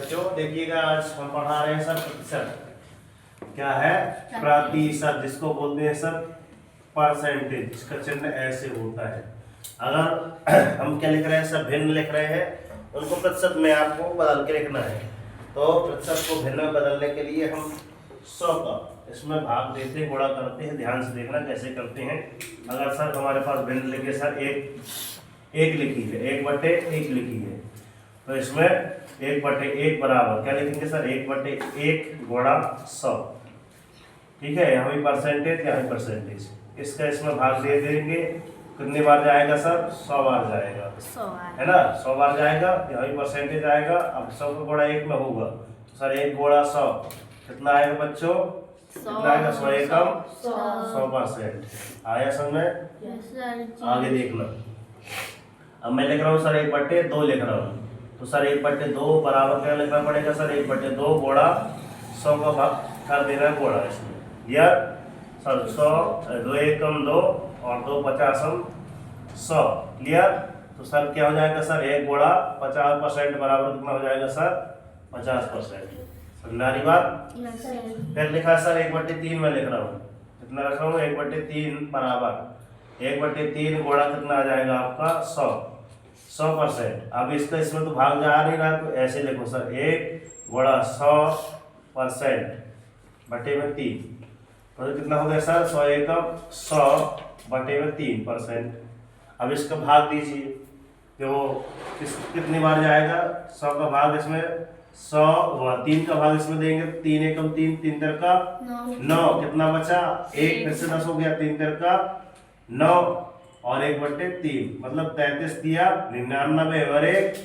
बच्चों देखिएगा, आज हम पढ़ा रहे हैं सर प्रतिशत। क्या है? प्रतिशत, जिसको बोलते हैं सर परसेंटेज। इसका चिन्ह ऐसे होता है। अगर हम क्या लिख रहे हैं सर, भिन्न लिख रहे हैं, उनको प्रतिशत में आपको बदल के लिखना है। तो प्रतिशत को भिन्न में बदलने के लिए हम 100 का इसमें भाग देते हैं, गुणा करते हैं। ध्यान से देखना कैसे करते हैं। अगर सर हमारे पास भिन्न लिखे सर एक लिखी है, 1/1 लिखी है, तो इसमें 1/1 बराबर क्या लिखेंगे सर, 1/1 गुणा 100। ठीक है, यहाँ भी परसेंटेज, यहाँ भी परसेंटेज। इसका इसमें भाग दे देंगे। कितनी बार जाएगा सर? 100 बार जाएगा, 100 है ना। 100 बार जाएगा, यहाँ भी परसेंटेज आएगा। अब 100 का गुणा 1 में होगा, तो सर 1 गुणा 100 कितना आएगा बच्चों? कितना आएगा? 100 एकम 100%। आया समझ? आगे देखना। अब मैं लिख रहा हूँ सर 1/2 लिख रहा हूँ, तो सर 1/2 बराबर क्या लिखना पड़ेगा सर? 1/2 गुणा 100 का भाग कर देना है गुणा इसमें। या सर 100, 2 एकम 2 और 2 पचासम 100। क्लियर? तो सर क्या हो जाएगा सर, 1 गुणा 50% बराबर कितना हो जाएगा सर? 50%। समझारी बात? फिर लिखा है सर 1/3 में लिख रहा हूँ। कितना लिख रहा हूँ? 1/3 बराबर 1/3 गुणा कितना आ जाएगा आपका? 100%। अब इसका इसमें तो भाग जा नहीं रहा, तो ऐसे लिखो सर 1 गुणा 100% बटे में 3। तो कितना हो गया सर? 100 एकम 100 बटे में 3%। अब इसका भाग दीजिए, तो कितनी बार जाएगा? 100 का भाग इसमें 100 और 3 का भाग इसमें देंगे। 3 एकम 3, 3 तर का 9। कितना बचा? 1 फिर से 10 हो गया, 3 तर का 9 और 1/3 मतलब 33 दिया 99 और 1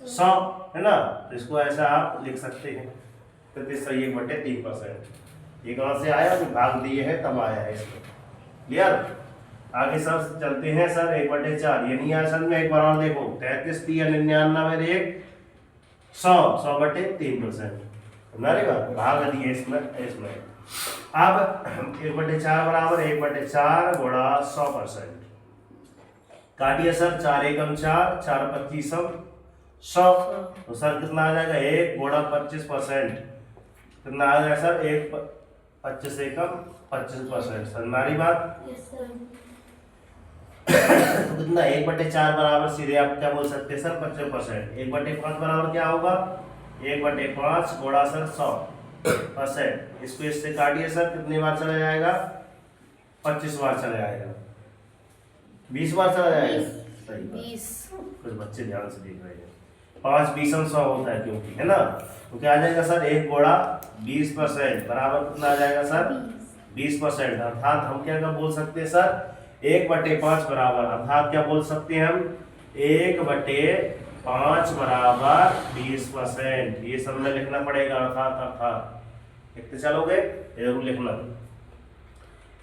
100, है ना। तो इसको ऐसा आप लिख सकते हैं, 1/3%। ये कहाँ से आया? भाग दिए है तब आया है इसमें। क्लियर? आगे सर चलते हैं सर 1/4। ये नहीं आया सर में, एक बार और देखो। 33 दिया 99 और 1 100, 100/3%। हमारे भाग दिए इसमें। अब 1/4 बराबर 1/4 गुणा 100%। काटिए सर, 4 एकम 4, 4 पच्चीसम 100। तो सर कितना आ जाएगा? 1 गुणा 25%। कितना आ जाएगा सर? 1 25 एकम 25%। सर हमारी बात? तो कितना? 1/4 बराबर सीधे आप क्या बोल सकते हैं सर? 25%। 1/5 बराबर क्या होगा? 1/5 गुणा सर 100%। इसको इससे काटिए सर, कितनी बार चला जाएगा? 25 बार चला जाएगा। 20 बार चला जाएगा। सही बात। 20। कुछ बच्चे ध्यान से देख रहे हैं। 5 20 100 होता है क्योंकि, है ना। तो क्या आ जाएगा सर? 1 गुणा 20% बराबर कितना आ जाएगा सर? 20%। अर्थात हम क्या बोल सकते हैं सर? 1/5 बराबर, अर्थात क्या बोल सकते हैं हम? 1/5 बराबर 20%। ये सब में लिखना पड़ेगा। अर्थात लिखते चलोगे, जरूर लिखना।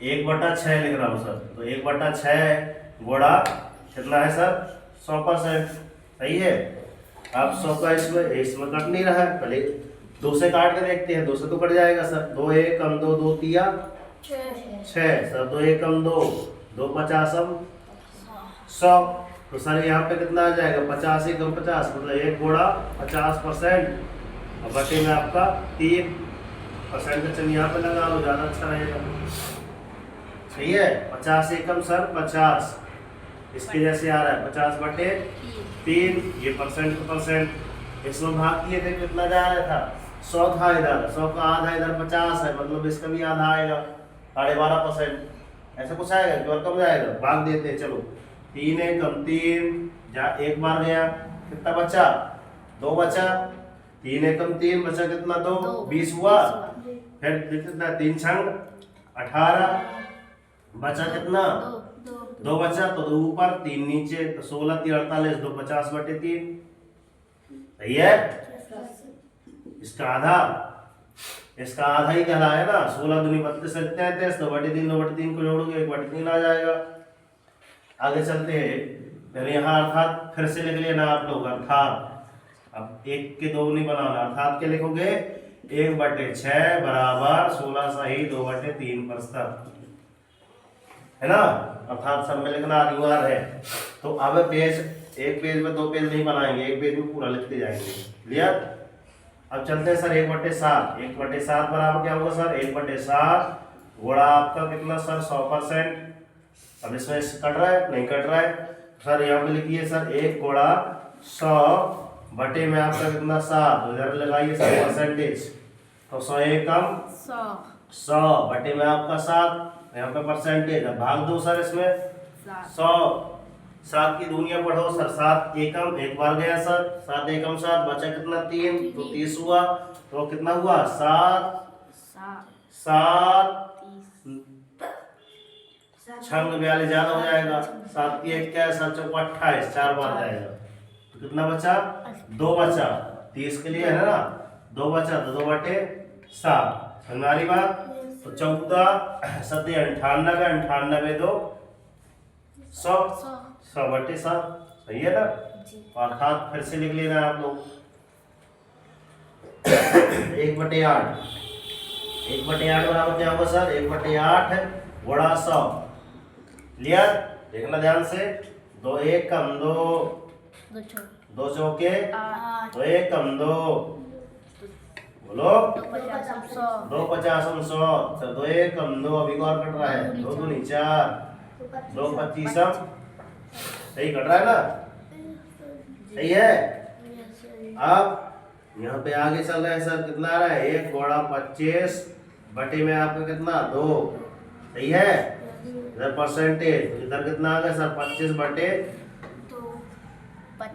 1/6 लिख रहा हूँ सर, तो 1/6 गुणा कितना है सर? 100%। सही है। अब 100 का इसमें कट नहीं रहा है, पहले 2 से काट के देखते हैं। 2 से तो कट जाएगा सर। 2 एकम 2, 2 तिया 6 सर। 2 एकम 2, 2 पचासम 100। तो सर यहाँ पे कितना आ जाएगा? 50 एकम 50 मतलब 1 गुणा 50%। और बटे में आपका 3% का चिन्ह यहाँ पे लगा लो, ज्यादा अच्छा रहेगा। सही है। 50 एकम सर 50, इसके जैसे आ रहा है 50/3। ये परसेंट। इसमें भाग किए थे, कितना जा रहा था? 100 था इधर, 100 का आधा इधर 50 है, मतलब इसका भी आधा आएगा, 12.5%। ऐसा कुछ आएगा कि और कम जाएगा? भाग देते हैं चलो। 3 एकम 3 जा, 1 बार गया, कितना बचा? 2 बचा। 3 एकम 3 बचा कितना? 2 20 हुआ। फिर कितना? 3 छंग 18 बचा कितना? 2 बचा, तो 2 ऊपर 3 नीचे, तो 16 3 48, 2 50/3। सही है। इसका आधा ही कहला है ना। 16 दूनी 32 33, 2/3 2/3 को जोड़ोगे 1/3 आ जाएगा। आगे चलते हैं। फिर यहाँ अर्थात फिर से लिख लेना आप लोग। अर्थात अब 1 के 2 नहीं बनाना, अर्थात क्या लिखोगे? 1/6 बराबर 16 सही 2/3%, है ना। अर्थात सब में लिखना अनिवार्य है। तो अब एक पेज में 2 पेज नहीं बनाएंगे, एक पेज में पूरा लिखते जाएंगे। क्लियर? अब चलते हैं सर 1/7। 1/7 बराबर क्या होगा सर? 1/7 गुणा आपका कितना सर? 100%। अब इसमें कट रहा है? नहीं कट रहा है सर। यहाँ पे लिखिए सर 1 गुणा 100 बटे में आपका कितना 7, इधर लगाइए सर परसेंटेज। तो 100 एकम 100 बटे में आपका 7, यहाँ पे परसेंटेज। अब भाग दो सर इसमें 100, 7 की दूनिया पढ़ो सर। 7 एकम एक बार गया सर, 7 एकम 7 बचा कितना 3, तो 30 हुआ। तो कितना हुआ 7 छंग 42 ज्यादा हो जाएगा। 7 की 1 क्या है? 7 चौको 28, 4 बार जाएगा। तो कितना बचा? 2 बचा। 30 के लिए है ना 2 बचा, तो 2/7। हमारी बात तो 14 7 98, 98 2 100, 100/7 सही है ना। अर्थात फिर से लिख लेना आप लोग 1/8। 1/8 बराबर क्या होगा सर? 1/8 गुणा 100। क्लियर? देखना ध्यान से। 2 एकम 2, 2 चौके 2 एकम 2, बोलो 2 पचासम 100। 2 एकम 2, अभी और कट रहा है। 2 दूनी 4, 2 पच्चीसम। सही कट रहा है ना? सही है। अब यहाँ पे आगे चल रहा है सर, कितना आ रहा है? 1 गुणा 25 बटे में आपका कितना 2। सही है। इधर परसेंटेज, इधर कितना आ गया सर? 25/2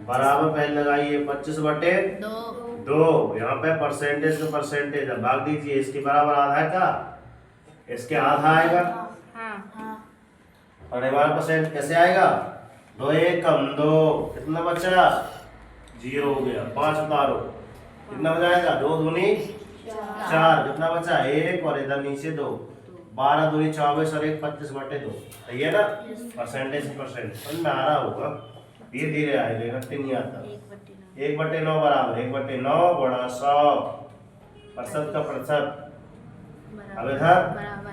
बराबर पहले लगाइए 25/2। यहाँ पे परसेंटेज का परसेंटेज है, भाग दीजिए। इसके बराबर आधा है का? इसके आधा आएगा। और हमारा परसेंट कैसे आएगा? 2 एकम 2, कितना बचा? 0 हो गया। 5 उतारो, कितना बचाएगा? 2 दूनी 4, कितना बचा? 1 और इधर नीचे 2, 12 दूनी 24 और 1 25/2। सही है ना? परसेंटेज परसेंट समझ में आ रहा होगा। धीरे धीरे आएगा, इकट्ठे नहीं आता। 1/9 बराबर 1/9 गुणा 100 प्रतिशत का प्रतिशत। अब इधर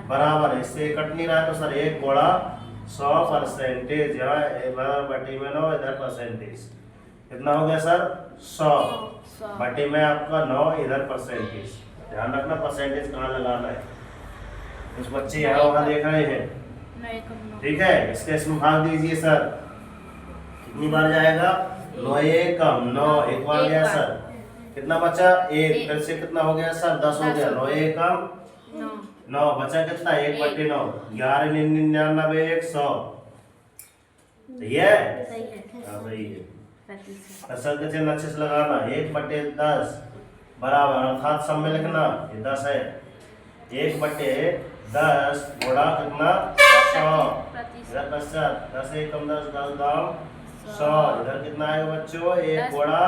बराबर, इससे कट नहीं रहा है तो सर 1 गुणा 100 परसेंटेज। यहाँ 1/9 इधर परसेंटेज कितना हो गया सर? 100 बटे में आपका 9 इधर परसेंटेज। ध्यान रखना परसेंटेज कहाँ लगाना है। कुछ बच्चे यहाँ वहाँ देख रहे हैं, ठीक है। इसके इसमें भाग दीजिए सर। कितनी बार जाएगा? 9 एकम 9 एक बार गया सर। कितना बचा? 1। फिर से कितना हो गया सर? 10 हो गया। 9 एकम 9 बचा कितना? 1/9। 11 99 100। सही है? हाँ सही है। असल के चिन्ह अच्छे से लगाना। 1/10 बराबर, अर्थात सब में लिखना ये 10 है। 1/10 गुणा कितना? 100। इधर 10 एकम 10 10 दाम 100। इधर कितना आएगा बच्चों? 1 गुणा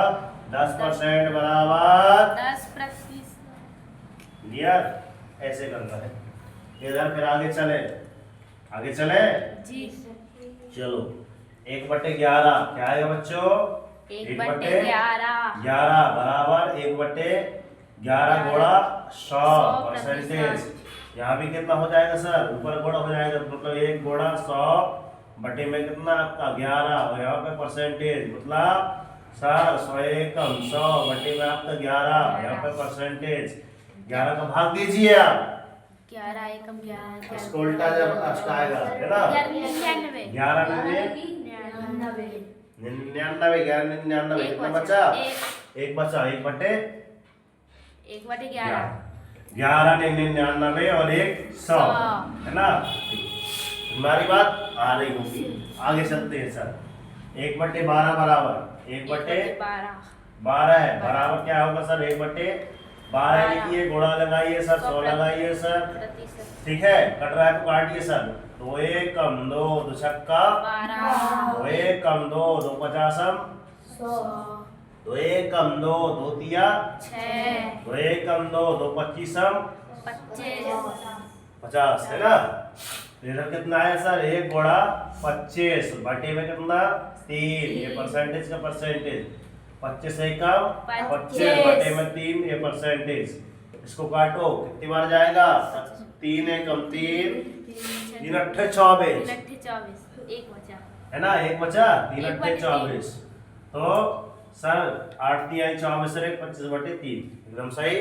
10% बराबर 10%। क्लियर? ऐसे करना है। इधर फिर आगे चले, आगे चले जी। चलो 1/11 क्या आएगा बच्चों? 1/11 बराबर 1/11 गुणा 100 परसेंटेज। यहाँ भी कितना हो जाएगा सर? ऊपर गुणा हो जाएगा, मतलब 1 गुणा 100 बटे में कितना आपका 11, और यहाँ पे परसेंटेज मतलब सर 100 एकम 100 बटे में आपका 11, यहाँ पे परसेंटेज 11 का भाग दीजिए आप। 11 एकम 11 इसको उल्टा जब अष्ट आएगा है ना? 99 11 99 99 कितना बचा? 1 बचा। 1/11 11 99 और 1 100 है ना? हमारी बात आ रही होगी। आगे चलते हैं सर। 1/12 बराबर 1/12 है। बराबर क्या होगा सर? 1/12 लिखिए, गुणा लगाइए सर, 100 लगाइए सर। ठीक है, कट रहा है तो काटिए सर। 2 एकम 2 2 छक्का 2 एकम 2 2 पचासम 2 एकम 2 2 तिया 2 एकम 2 2 पच्चीसम 50 है ना? इधर कितना है सर? 1 गुणा 25 बटे में कितना? 3। ये परसेंटेज का परसेंटेज। 25 एकम 25 बटे में 3, ये परसेंटेज। इसको काटो, कितनी बार जाएगा? 3 एकम 3 3 अट्ठे 24 एक बचा है ना? 1 बचा। 3 अट्ठे 24 तो सर 8 तिहाई 24 और 1 25/3 एकदम सही। जी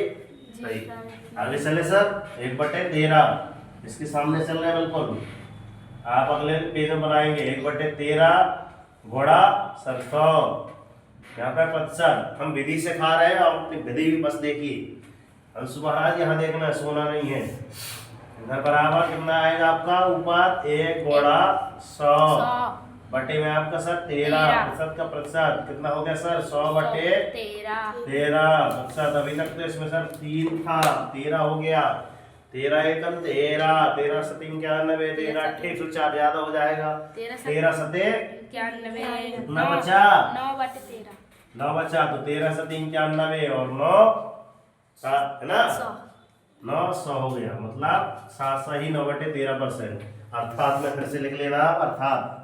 सही। सर। आगे चले सर 1/13 इसके सामने चल रहे हैं बिल्कुल। आप अगले पेज में बनाएंगे 1/13 घोड़ा सर 100 यहाँ पे 75। हम विधि से खा रहे हैं और अपनी विधि भी बस देखिए। अंशु महाराज यहाँ देखना सोना नहीं है। इधर बराबर कितना आएगा आपका ऊपर 1 घोड़ा 100 बटे में आपका सर 13 प्रतिशत का प्रतिशत कितना हो गया सर 100/13 प्रतिशत। अभी तक तो इसमें सर 3 था 13 हो गया 13 एकम 13 सतीम 91 13 104 ज्यादा हो जाएगा 13 सते 91 कितना बचा 9/13 9 बचा तो 13 सतीम 91 और 9 7 है ना 900 हो गया मतलब 7 सही 9/13%। अर्थात में फिर से लिख लेना आप अर्थात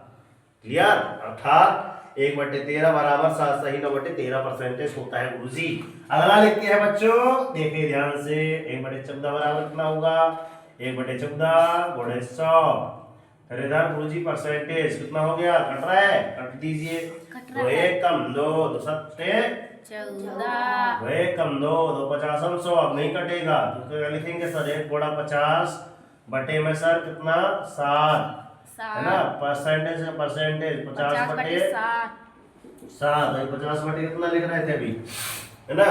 क्लियर। अर्थात 1/13 बराबर 7 सही 9/13% होता है गुरुजी। अगला लिखते हैं बच्चों देखिए ध्यान से 1/14 बराबर कितना होगा 1/14 गुणे 100। फिर इधर गुरुजी परसेंटेज कितना हो गया कट रहा है कट दीजिए। तो 1 कम 2 2 सत्ते 14 2 1 कम 2 2 50 100 अब नहीं कटेगा तो क्या लिखेंगे सर 1 गुणा 50 बटे में सर कितना 7 है ना परसेंटेज 50/7 50/3 कितना लिख रहे थे अभी है ना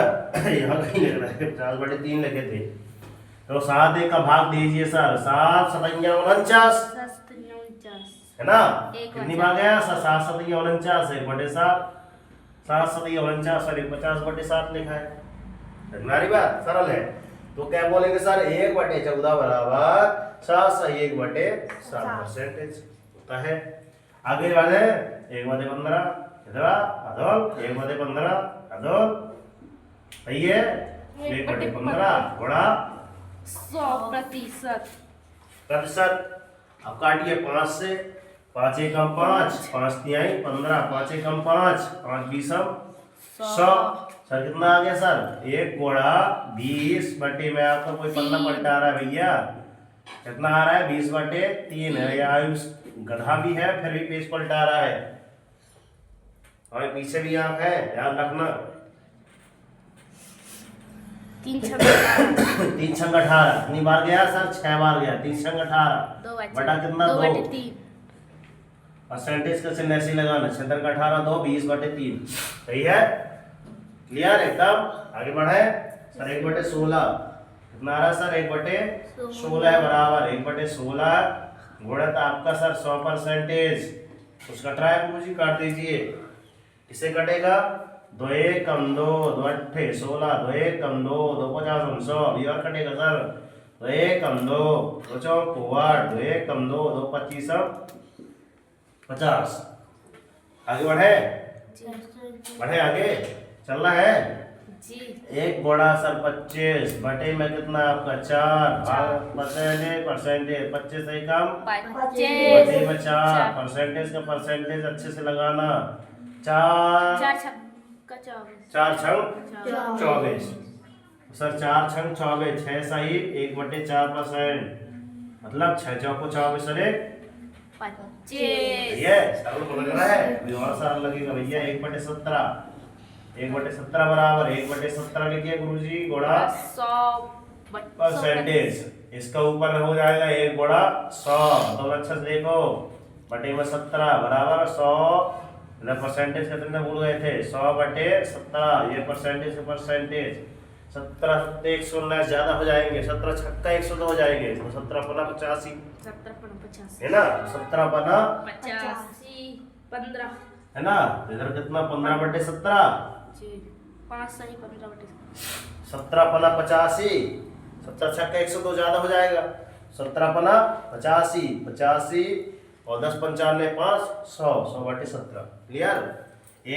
यहाँ कहीं लिख रहे थे 50/3 लिखे थे। तो 7 1 का भाग दीजिए सर 7 7 49 है ना कितनी भाग गया 7 7 49 1/7 7 7 49 सर 50/7 लिखा है। तुम्हारी बात सरल है तो क्या बोलेंगे सर 1/14 बराबर 7 सही 1/7 परसेंटेज होता है। आगे वाले 1/15 इधर अधोल 1/15 अधोल सही है 1/15 घोड़ा 100% प्रतिशत। अब काटिए 5 से 5 एकम 5 5 तिहाई 15 5 एकम 5 5 बीसम 100 सर कितना आ गया सर 1 घोड़ा 20 बटे में आपका कोई पन्ना पलटा रहा है भैया कितना आ रहा है 20/3 है या गधा भी है फिर भी पेज पलटा रहा है और पीछे भी आप है ध्यान रखना 3 3 छंग 18 कितनी बार गया सर 6 बार गया 3 छंग 18 बटा कितना 2 परसेंटेज का चिन्ह ऐसे लगाना 6 का 18 2 20/3 सही है क्लियर एकदम। आगे बढ़े सर 1/16 कितना आ रहा है सर 1/16 बराबर 1/16 गुणित आपका सर 100% कुछ कट रहा है गुरुजी काट दीजिए। किसे कटेगा 2 1 कम 2 2 8 16 2 1 कम 2 2 50 100 अभी और कटेगा सर 2 1 कम 2 2 चौक 8 2 1 कम 2 2 25 50। आगे बढ़े आगे चलना है जी 1 घोड़ा सर 25 बटे में कितना आपका 4 परसेंटेज 25 से कम 25 बटे में 4 परसेंटेज का परसेंटेज अच्छे से लगाना 4 छंग 24 सर 4 छंग 24 6 सही 1/4% मतलब 6 चौको 24 अरे 25 ये सरल लग रहा है अभी और सरल लगेगा भैया 1/17 1/17 बराबर 1/17 लिखिए गुरुजी घोड़ा 100% इसका ऊपर हो जाएगा 1 घोड़ा 100 तो अच्छा से देखो बटे में 17 बराबर 100 परसेंटेज कितने भूल गए थे 100/17 ये परसेंटेज का परसेंटेज 17 7 119 ज्यादा हो जाएंगे 17 छक्का 102 हो जाएंगे तो 17 पना 85 है ना 17 पना 85 15 है ना इधर कितना 15/17 5 सही 15/17 17 पना 85 17 छक्का 102 ज्यादा हो जाएगा 17 पना 85 और 10 95 5 100 क्लियर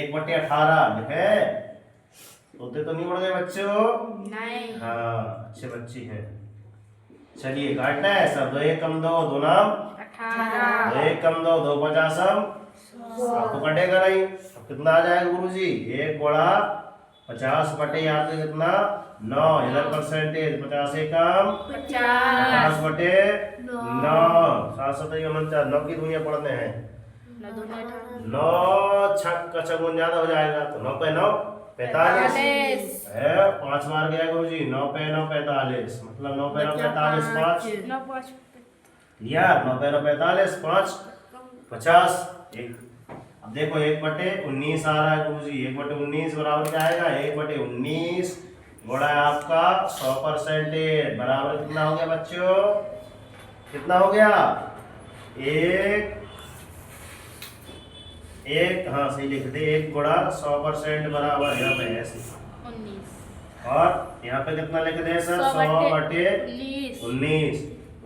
1/18 लिखे तोते तो नहीं बढ़ गए बच्चों नहीं हाँ अच्छे बच्चे हैं। चलिए काटना है सब 2 1 कम 2 2 नाम 18 2 1 कम 2 2 50 आपको कटेगा नहीं अब कितना आ जाएगा गुरुजी 1 घोड़ा 50 बटे यहाँ पे कितना 9 इधर परसेंटेज 50 से कम 50 बटे 9 7 7 9 की दुनिया पढ़ते हैं 9 2 18 9 छक का छक ज्यादा हो जाएगा तो 9 पे 9 45 है। 5 मार गया गुरु जी। 9 पे 9 45 मतलब 9 पे 9 45 5 9 5 यार 9 पे 9 45 5 50 एक। अब देखो 1/19 आ रहा है गुरु जी। 1/19 बराबर क्या आएगा? 1/19 गुणा आपका 100% बराबर कितना हो गया बच्चों? कितना हो गया? एक हाँ सही लिख दे। 1 गुणा 100% बराबर यहाँ पे ऐसे 19 और यहाँ पे कितना लिख दे सर? 100/19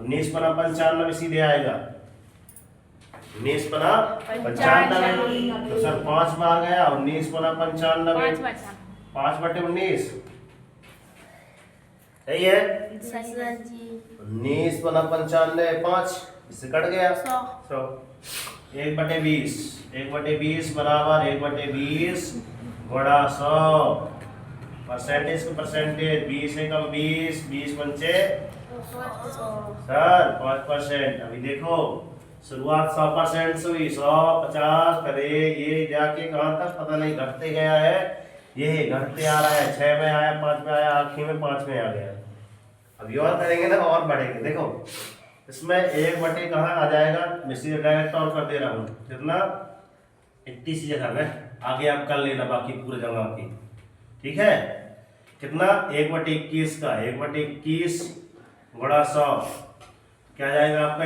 19 पना 95 सीधे आएगा। 19 पना 95 तो सर 5 बार गया। 19 पना 95 5/19 सही है। 19 पना 95 5 इससे कट गया 100 1/20 1/20 बराबर 1/20 गुणा 100 परसेंटेज को परसेंटेज 20 एकम 20 20 पंचे सर 5%। अभी देखो शुरुआत 100% से हुई 100 50 करे ये जाके कहाँ तक पता नहीं घटते गया है। ये घटते आ रहा है 6 में आया 5 में आया आखिर में 5 में आ गया। अभी और करेंगे ना और बढ़ेंगे। देखो इसमें 1/, कहाँ आ जाएगा? मैं सीधे डायरेक्ट और कर दे रहा हूँ कितना 31 जगह में। आगे आप कर लेना बाकी पूरे जगह की। ठीक है कितना 1/21 का 1/21 गुणा 100 क्या जाएगा आपका?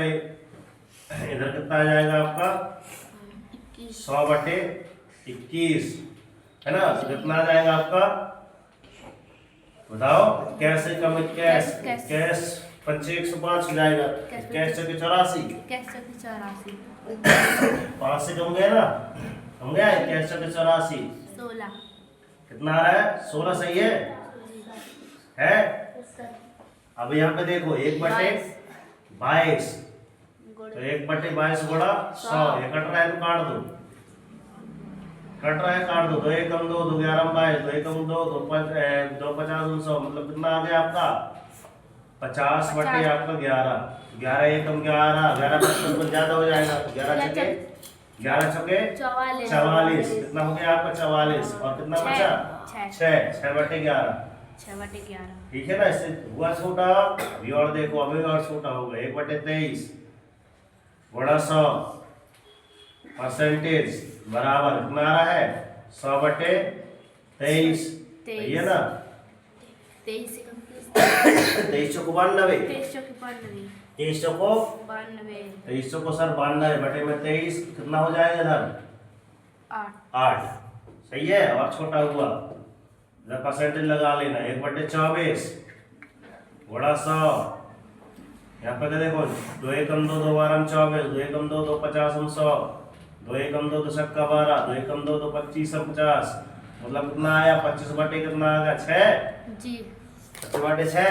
इधर कितना आ जाएगा आपका? 100/21 है ना। तो कितना आ जाएगा आपका बताओ? कैसे कम कैश कैश 105 जाएगा। कैश 84 5 से कम गया ना। कम गया है कैश 84 16 कितना आ रहा है? 16 सही है? अब यहाँ पे देखो 1/22 तो 1/22 गुणा 100 ये कट रहा है तो काट दो। कट रहा है काट दो। 2 एकम 2 2 11 22 2 एकम 2 2 2 50 100 मतलब कितना आ गया आपका? 50/आपका 11 11 एकम 11 11 55 ज्यादा हो जाएगा। 11 छके 44 कितना हो गया आपका? 44 और कितना बचा? 6 6/11 ठीक है ना। इससे हुआ छोटा। अभी और देखो अभी और छोटा होगा 1/23 गुणा 100 परसेंटेज बराबर कितना आ रहा है? 100/23 सही है ना। 23 चौको 92 23 चौको 23 चौको सर 92 बटे में 23 कितना हो जाएगा इधर? 8 सही है। और छोटा हुआ इधर परसेंटेज लगा लेना 1/24 गुणा 100 यहाँ पे देखो 2 एकम 2 2 12 24 2 एकम 2 2 50 100 2 एकम 2 2 छक्का 12 2 एकम 2 2 25 50 मतलब कितना आया? 25 कितना आ गया? 6 जी 25/6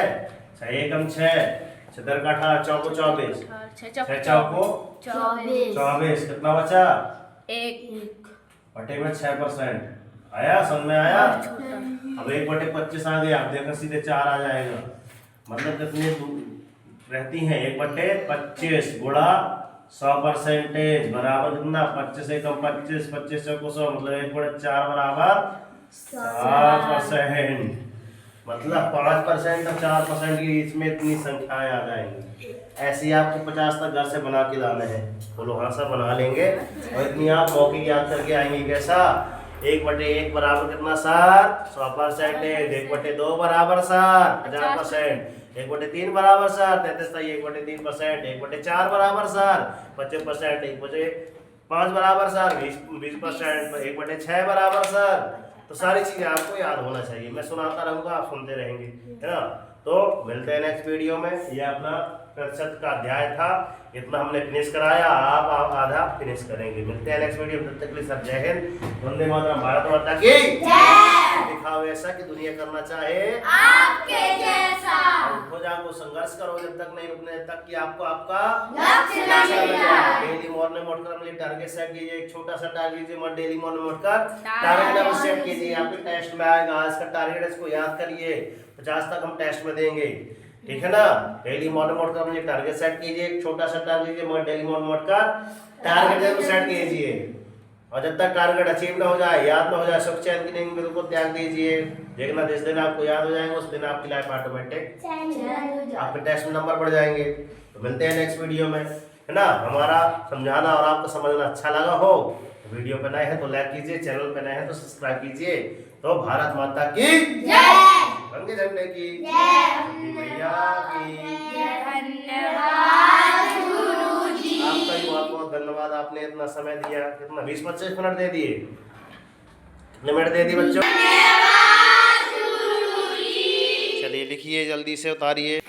6 एकम 6 6 का 18 चौको 24 6 चौको 24 कितना बचा? 1 बटे में 6% आया। समझ में आया? अब 1/25 आ गया। आप देखो सीधे 4 आ जाएगा। मतलब कितनी रहती हैं? 1/25 गुणा 100% बराबर कितना? 25 एकम 25 25 चौको 100 मतलब 1/4 बराबर 7%। मतलब 5% और 4% के बीच में इतनी संख्याएं आ जाएंगी। ऐसे ही आपको 50 तक घर से बना के लाने हैं। बोलो हाँ सर बना लेंगे। और इतनी आप मौके की याद करके आएंगे। कैसा? 1/1 बराबर कितना सर? 100%। 1/2 बराबर सर 50%। 1/3 बराबर सर 33 1/3%। 1/4 बराबर सर 25%। 1/5 बराबर सर 20%। 1/6 बराबर सर। तो सारी चीजें आपको याद होना चाहिए। मैं सुनाता रहूंगा आप सुनते रहेंगे है ना। तो मिलते हैं नेक्स्ट वीडियो में। ये अपना प्रतिशत का अध्याय था। इतना हमने फिनिश कराया। आप आधा फिनिश करेंगे। मिलते हैं नेक्स्ट वीडियो में। तब तक के लिए सब जय हिंद वंदे मातरम भारत माता की जय। दिखाओ ऐसा कि दुनिया करना चाहे आपके जैसा। खोज आपको संघर्ष करो जब तक नहीं रुकने तक कि आपको आपका लक्ष्य ना मिलेगा। डेली मॉर्निंग उठकर अपने टारगेट सेट कीजिए। एक छोटा सा टारगेट लीजिए। मत डेली मॉर्निंग उठकर टारगेट लेवल सेट कीजिए। आपके टेस्ट में आएगा। आज का टारगेट इसको याद करिए। 50 तक हम टेस्ट में देंगे। ठीक है ना। डेली मॉर्निंग मोड का अपने टारगेट सेट कीजिए, एक छोटा सा टारगेट कीजिए, मगर डेली मॉर्निंग मोड का टारगेट जरूर सेट कीजिए। और जब तक टारगेट अचीव ना हो जाए, याद ना हो जाए, सुख चैन की नींद बिल्कुल त्याग दीजिए। देखना जिस दिन आपको याद हो जाएंगे उस दिन आपकी लाइफ ऑटोमेटिक, आपके टेस्ट में नंबर बढ़ जाएंगे। तो मिलते हैं नेक्स्ट वीडियो में, है ना। हमारा समझाना और आपको समझना अच्छा लगा हो तो वीडियो पे नए हैं तो लाइक कीजिए, चैनल पे नए हैं तो सब्सक्राइब कीजिए। तो भारत माता की जय। रंगे झंडे की मैया की। धन्यवाद गुरुजी। आपका भी बहुत बहुत धन्यवाद, आपने इतना समय दिया। कितना 20-25 मिनट दे दिए, कितने मिनट दे दिए बच्चों? चलिए लिखिए, जल्दी से उतारिए।